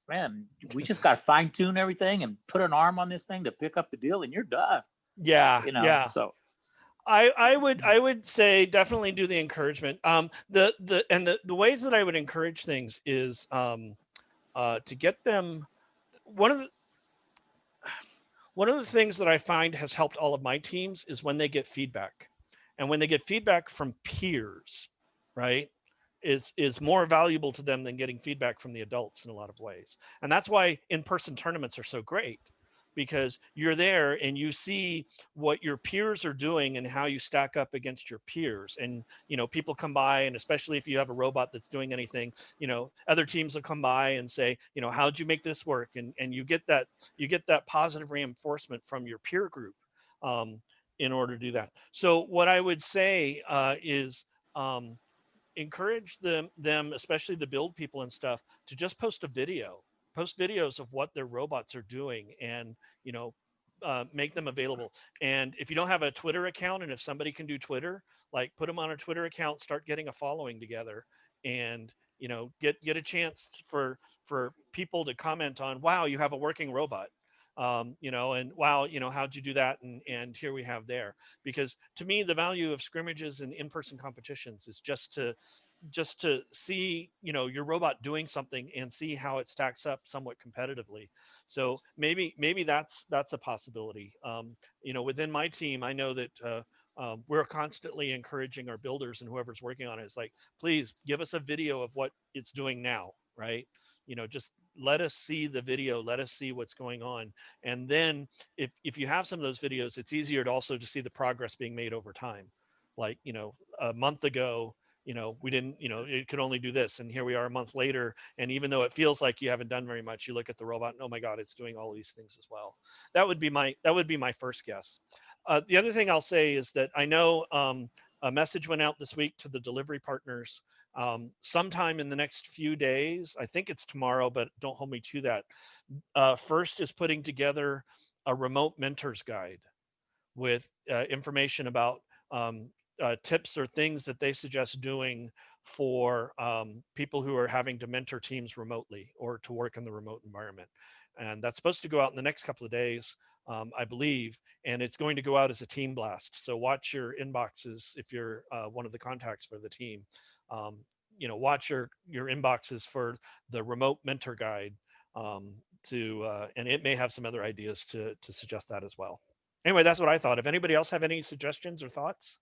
man, we just got to fine tune everything and put an arm on this thing to pick up the deal, and you're done. Yeah. You know, yeah. so I would say definitely do the encouragement. The ways that I would encourage things is to get them. One of the things that I find has helped all of my teams is when they get feedback, and when they get feedback from peers, right, is more valuable to them than getting feedback from the adults in a lot of ways. And that's why in-person tournaments are so great, because you're there and you see what your peers are doing and how you stack up against your peers. And, you know, people come by, and especially if you have a robot that's doing anything, you know, other teams will come by and say, you know, how'd you make this work? And you get that positive reinforcement from your peer group in order to do that. So what I would say is encourage them, especially the build people and stuff, to just post videos of what their robots are doing, and, you know, make them available. And if you don't have a Twitter account, and if somebody can do Twitter, like put them on a Twitter account, start getting a following together, and, you know, get a chance for people to comment on, wow, you have a working robot, you know, and wow, you know, how'd you do that? And here we have there. Because to me, the value of scrimmages and in-person competitions is just to see, you know, your robot doing something and see how it stacks up somewhat competitively. So maybe that's a possibility. You know, within my team, I know that we're constantly encouraging our builders and whoever's working on it, is like, please give us a video of what it's doing now, right? You know, just let us see the video, let us see what's going on. And then if you have some of those videos, it's easier to also to see the progress being made over time. Like, you know, a month ago, you know, we didn't, you know, it could only do this, and here we are a month later, and even though it feels like you haven't done very much, you look at the robot and, oh my God, it's doing all these things as well. That would be my first guess. The other thing I'll say is that I know a message went out this week to the delivery partners. Sometime in the next few days, I think it's tomorrow, but don't hold me to that. First is putting together a remote mentors guide with information about tips or things that they suggest doing for people who are having to mentor teams remotely or to work in the remote environment. And that's supposed to go out in the next couple of days, I believe, and it's going to go out as a team blast. So watch your inboxes if you're one of the contacts for the team. You know, watch your inboxes for the remote mentor guide and it may have some other ideas to suggest that as well. Anyway, that's what I thought. If anybody else have any suggestions or thoughts?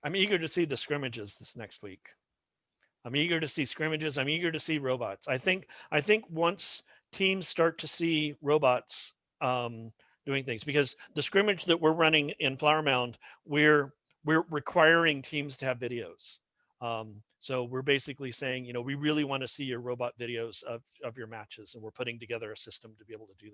I'm eager to see the scrimmages this next week. I'm eager to see scrimmages. I'm eager to see robots. I think once teams start to see robots doing things, because the scrimmage that we're running in Flower Mound, we're requiring teams to have videos. So we're basically saying, you know, we really want to see your robot videos of your matches, and we're putting together a system to be able to do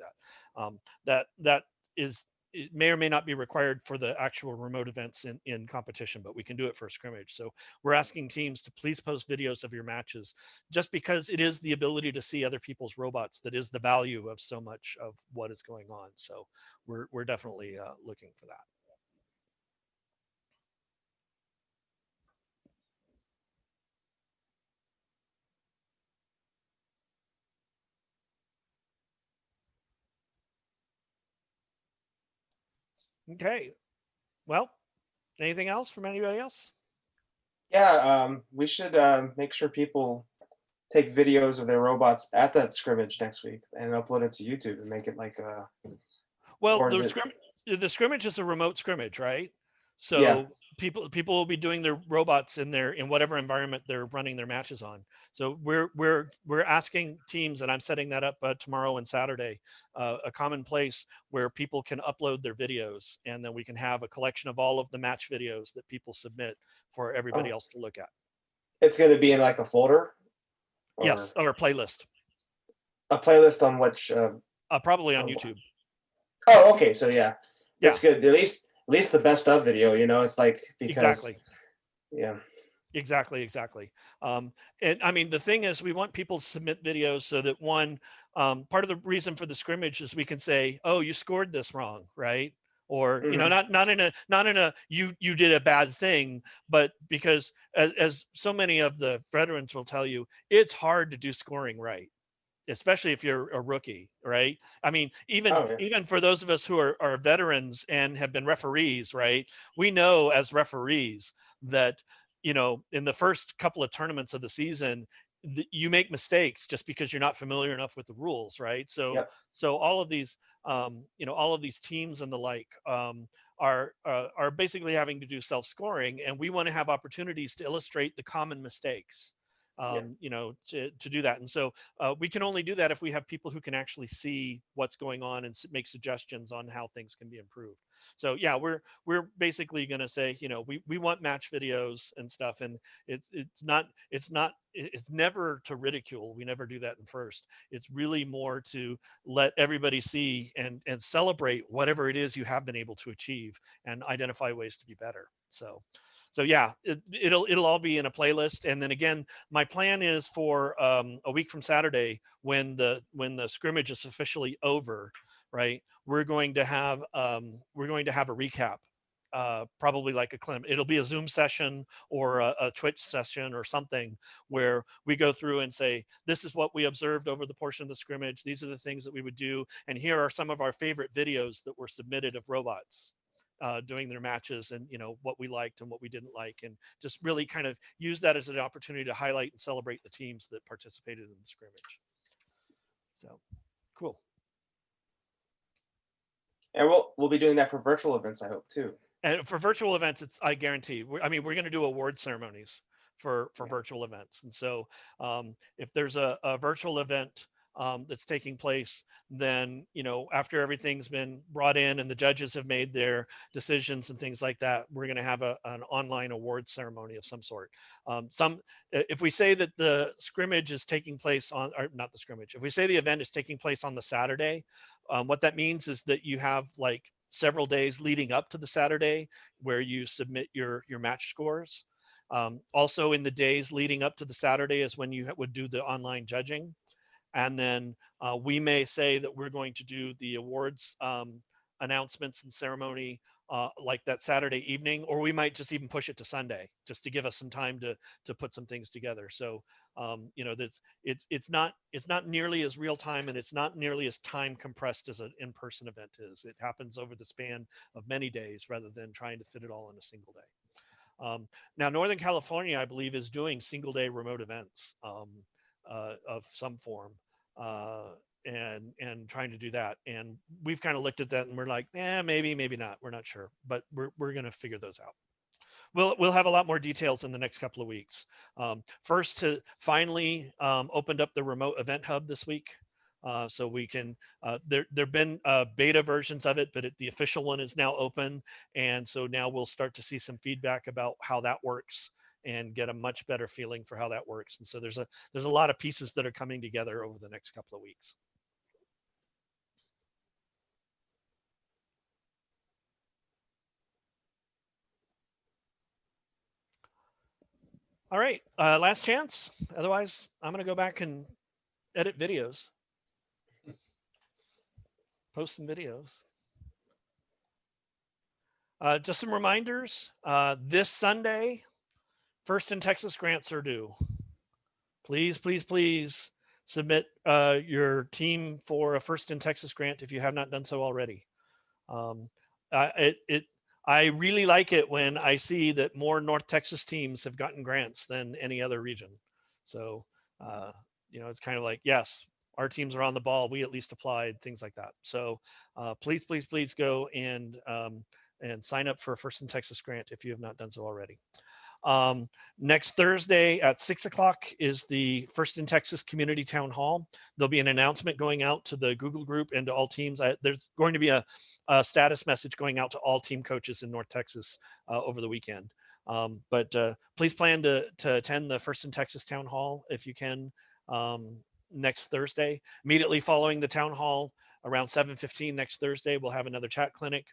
that. That is, it may or may not be required for the actual remote events in competition, but we can do it for a scrimmage. So we're asking teams to please post videos of your matches, just because it is the ability to see other people's robots that is the value of so much of what is going on. So we're definitely looking for that. Okay. Well, anything else from anybody else? Yeah, we should make sure people take videos of their robots at that scrimmage next week and upload it to YouTube and make it like a. Well, Or is the scrimmage is a remote scrimmage, right? So Yeah. people will be doing their robots in whatever environment they're running their matches on. So we're asking teams, and I'm setting that up tomorrow and Saturday, a common place where people can upload their videos, and then we can have a collection of all of the match videos that people submit for everybody else to look at. It's going to be in like a folder. Yes, or a playlist. A playlist on which Probably on Oh, wow. YouTube. Oh, okay. So yeah, Yeah. that's good. At least the best of video. It's like because Exactly. yeah. Exactly. And I mean, the thing is, we want people to submit videos so that part of the reason for the scrimmage is we can say, oh, you scored this wrong, right? Or, not in a, you did a bad thing, but because as so many of the veterans will tell you, it's hard to do scoring right, especially if you're a rookie, right? I mean, Oh, yeah. even for those of us who are veterans and have been referees, right? We know as referees that, in the first couple of tournaments of the season, you make mistakes just because you're not familiar enough with the rules, right? So, Yep. so all of these, all of these teams and the like, are basically having to do self-scoring, and we want to have opportunities to illustrate the common mistakes, to do that. And so we can only do that if we have people who can actually see what's going on and make suggestions on how things can be improved. So yeah, we're basically going to say, we want match videos and stuff, and it's never to ridicule. We never do that in first. It's really more to let everybody see and celebrate whatever it is you have been able to achieve and identify ways to be better. So yeah, it'll all be in a playlist. And then again, my plan is for a week from Saturday, when the scrimmage is officially over, right? We're going to have a recap, probably like it'll be a Zoom session or a Twitch session or something, where we go through and say, this is what we observed over the portion of the scrimmage. These are the things that we would do. And here are some of our favorite videos that were submitted of robots doing their matches, and what we liked and what we didn't like, and just really kind of use that as an opportunity to highlight and celebrate the teams that participated in the scrimmage. So cool. And we'll be doing that for virtual events, I hope, too. And for virtual events, I guarantee, we're going to do award ceremonies for virtual events. And so if there's a virtual event that's taking place, then, after everything's been brought in and the judges have made their decisions and things like that, we're going to have an online award ceremony of some sort. If we say that the scrimmage is taking place on, or not the scrimmage, if we say the event is taking place on the Saturday, what that means is that you have like several days leading up to the Saturday where you submit your match scores. Also in the days leading up to the Saturday is when you would do the online judging. And then we may say that we're going to do the awards announcements and ceremony like that Saturday evening, or we might just even push it to Sunday, just to give us some time to put some things together. So it's not nearly as real time, and it's not nearly as time compressed as an in-person event is. It happens over the span of many days rather than trying to fit it all in a single day. Now, Northern California, I believe, is doing single day remote events of some form, and trying to do that. And we've kind of looked at that and we're like, maybe not. We're not sure, but we're going to figure those out. We'll have a lot more details in the next couple of weeks. First, to finally opened up the remote event hub this week. So we can, there've been beta versions of it, but the official one is now open. And so now we'll start to see some feedback about how that works and get a much better feeling for how that works. And so there's a lot of pieces that are coming together over the next couple of weeks. All right, last chance. Otherwise, I'm going to go back and edit videos, post some videos. Just some reminders. This Sunday, First in Texas grants are due. Please, please, please submit your team for a First in Texas grant if you have not done so already. I really like it when I see that more North Texas teams have gotten grants than any other region. So, it's kind of like, yes, our teams are on the ball. We at least applied, things like that. So please, please, please go and sign up for a First in Texas grant if you have not done so already. Next Thursday at 6 o'clock is the First in Texas Community Town Hall. There'll be an announcement going out to the Google group and to all teams. There's going to be a status message going out to all team coaches in North Texas over the weekend. But please plan to attend the First in Texas Town Hall if you can next Thursday. Immediately following the town hall, around 7:15 next Thursday, we'll have another chat clinic,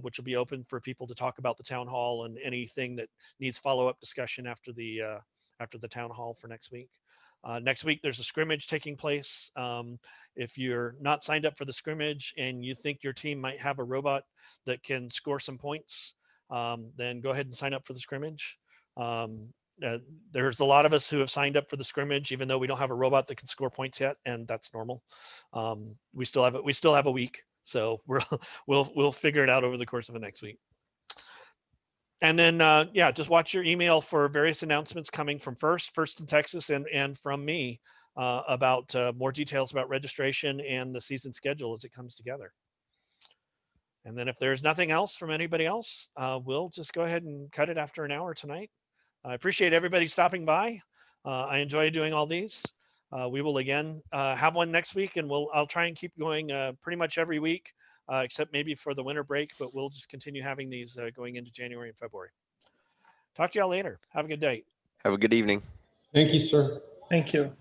which will be open for people to talk about the town hall and anything that needs follow-up discussion after the town hall for next week. Next week, there's a scrimmage taking place. If you're not signed up for the scrimmage and you think your team might have a robot that can score some points, then go ahead and sign up for the scrimmage. There's a lot of us who have signed up for the scrimmage, even though we don't have a robot that can score points yet, and that's normal. We still have a week, so we'll figure it out over the course of the next week. And then, yeah, just watch your email for various announcements coming from First in Texas and from me about more details about registration and the season schedule as it comes together. And then if there's nothing else from anybody else, we'll just go ahead and cut it after an hour tonight. I appreciate everybody stopping by. I enjoy doing all these. We will again have one next week, and I'll try and keep going pretty much every week. Except maybe for the winter break, but we'll just continue having these going into January and February. Talk to y'all later. Have a good day. Have a good evening. Thank you, sir. Thank you.